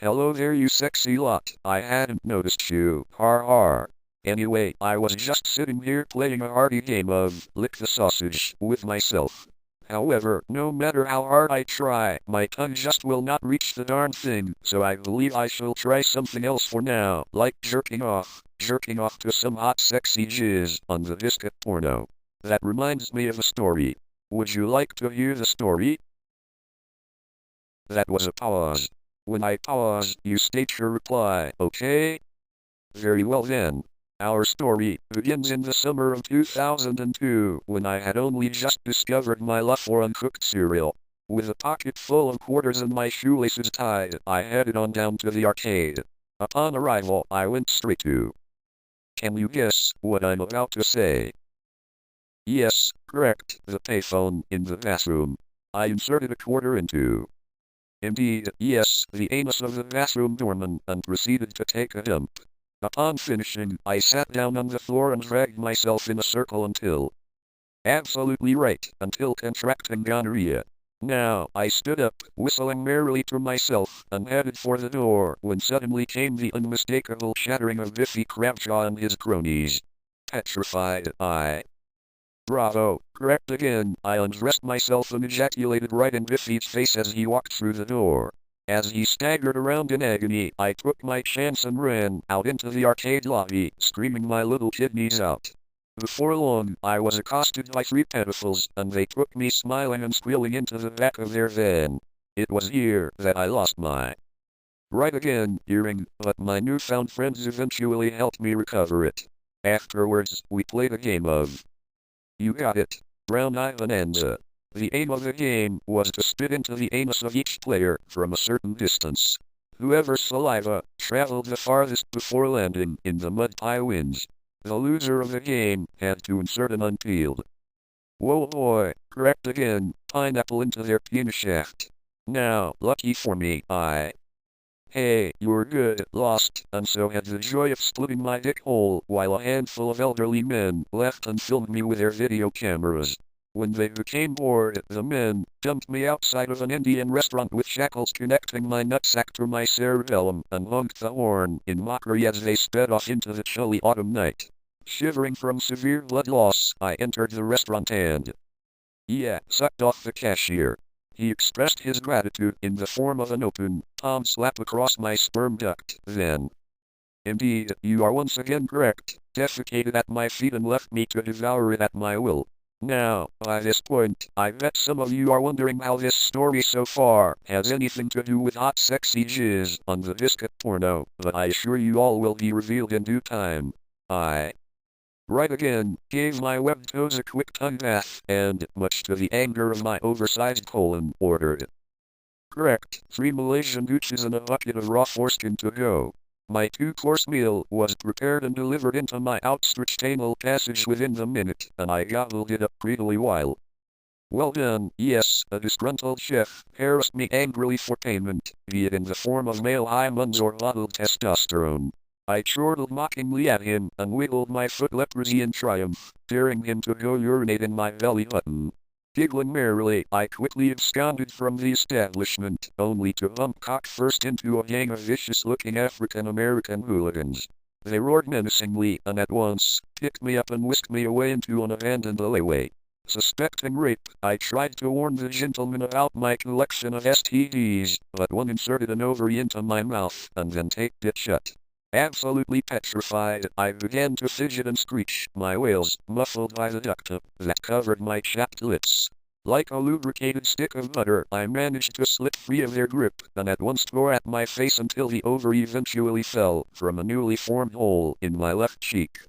Hello there, you sexy lot. I hadn't noticed you. Har har. Anyway, I was just sitting here playing a hearty game of lick the sausage with myself. However, no matter how hard I try, my tongue just will not reach the darn thing, so I believe I shall try something else for now, like jerking off. Jerking off to some hot sexy jizz on the biscuit porno. That reminds me of a story. Would you like to hear the story? That was a pause. When I pause, you state your reply, okay? Very well then. Our story begins in the summer of 2002, when I had only just discovered my love for uncooked cereal. With a pocket full of quarters and my shoelaces tied, I headed on down to the arcade. Upon arrival, I went straight to. Can you guess what I'm about to say? Yes, correct, the payphone in the bathroom. I inserted a quarter into. Indeed, yes, the anus of the bathroom doorman, and proceeded to take a dump. Upon finishing, I sat down on the floor and dragged myself in a circle until... Absolutely right, until contracting gonorrhea. Now, I stood up, whistling merrily to myself, and headed for the door, when suddenly came the unmistakable chattering of Biffy Crabjaw and his cronies. Petrified, Bravo, correct again. I undressed myself and ejaculated right in Biffy's face as he walked through the door. As he staggered around in agony, I took my chance and ran out into the arcade lobby, screaming my little kidneys out. Before long, I was accosted by 3 pedophiles, and they took me smiling and squealing into the back of their van. It was here that I lost my right again hearing, but my newfound friends eventually helped me recover it. Afterwards, we played a game of... You got it. Brown Eye Bonanza. The aim of the game was to spit into the anus of each player from a certain distance. Whoever's saliva traveled the farthest before landing in the mud pie wins. The loser of the game had to insert an unpeeled. Whoa boy, correct again, pineapple into their penis shaft. Now, lucky for me, Hey, you're good, lost, and so had the joy of splitting my dick hole while a handful of elderly men left and filmed me with their video cameras. When they became bored, the men dumped me outside of an Indian restaurant with shackles connecting my nutsack to my cerebellum and honked the horn in mockery as they sped off into the chilly autumn night. Shivering from severe blood loss, I entered the restaurant and sucked off the cashier. He expressed his gratitude in the form of an open, palm slap across my sperm duct, then. Indeed, you are once again correct, defecated at my feet and left me to devour it at my will. Now, by this point, I bet some of you are wondering how this story so far has anything to do with hot sexy jizz on the biscuit porno, but I assure you all will be revealed in due time. Right again, gave my webbed toes a quick tongue bath, and, much to the anger of my oversized colon, ordered. Correct, 3 Malaysian gooches and a bucket of raw foreskin to go. My 2-course meal was prepared and delivered into my outstretched anal passage within the minute, and I gobbled it up greedily while. Well done, yes, a disgruntled chef harassed me angrily for payment, be it in the form of male hormones or bottled testosterone. I chortled mockingly at him and wiggled my foot leprosy in triumph, daring him to go urinate in my belly button. Giggling merrily, I quickly absconded from the establishment, only to bump cock first into a gang of vicious-looking African-American hooligans. They roared menacingly and at once picked me up and whisked me away into an abandoned alleyway. Suspecting rape, I tried to warn the gentleman about my collection of STDs, but one inserted an ovary into my mouth and then taped it shut. Absolutely petrified, I began to fidget and screech, my wails muffled by the duct tape that covered my chapped lips. Like a lubricated stick of butter, I managed to slip free of their grip, and at once tore at my face until the ovary eventually fell from a newly formed hole in my left cheek.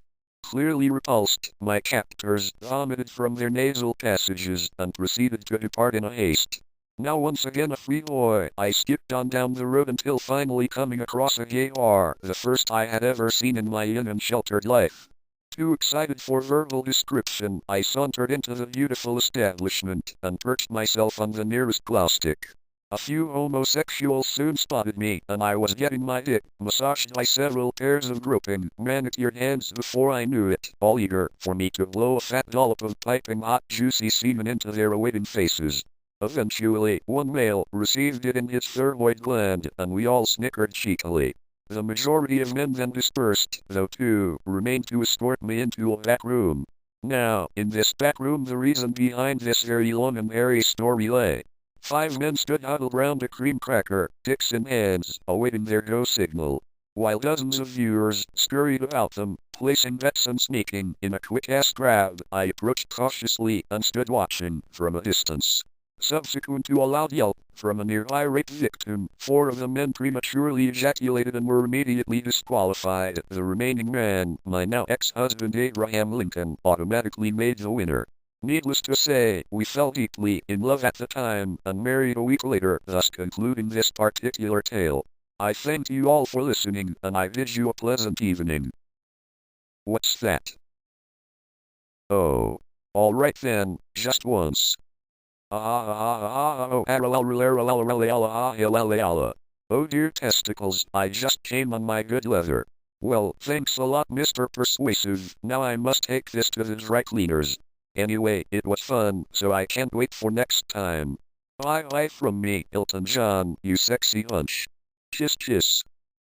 Clearly repulsed, my captors vomited from their nasal passages and proceeded to depart in a haste. Now once again a free boy, I skipped on down the road until finally coming across a gay bar, the first I had ever seen in my young and sheltered life. Too excited for verbal description, I sauntered into the beautiful establishment and perched myself on the nearest glow stick. A few homosexuals soon spotted me, and I was getting my dick massaged by several pairs of groping, manicured hands before I knew it, all eager for me to blow a fat dollop of piping hot juicy semen into their awaiting faces. Eventually, one male received it in his thyroid gland, and we all snickered cheekily. The majority of men then dispersed, though two remained to escort me into a back room. Now, in this back room the reason behind this very long and airy story lay. 5 men stood huddled round a cream cracker, picks in hands, awaiting their go signal, while dozens of viewers scurried about them, placing bets and sneaking. In a quick-ass grab, I approached cautiously and stood watching from a distance. Subsequent to a loud yelp from a nearby rape victim, 4 of the men prematurely ejaculated and were immediately disqualified. The remaining man, my now ex-husband Abraham Lincoln, automatically made the winner. Needless to say, we fell deeply in love at the time and married a week later, thus concluding this particular tale. I thank you all for listening, and I bid you a pleasant evening. What's that? Oh. Alright then, just once. Oh dear testicles, I just came on my good leather. Well, thanks a lot, Mr. Persuasive. Now I must take this to the dry cleaners. Anyway, it was fun, so I can't wait for next time. Bye bye from me, Elton John, you sexy hunch. Kiss kiss.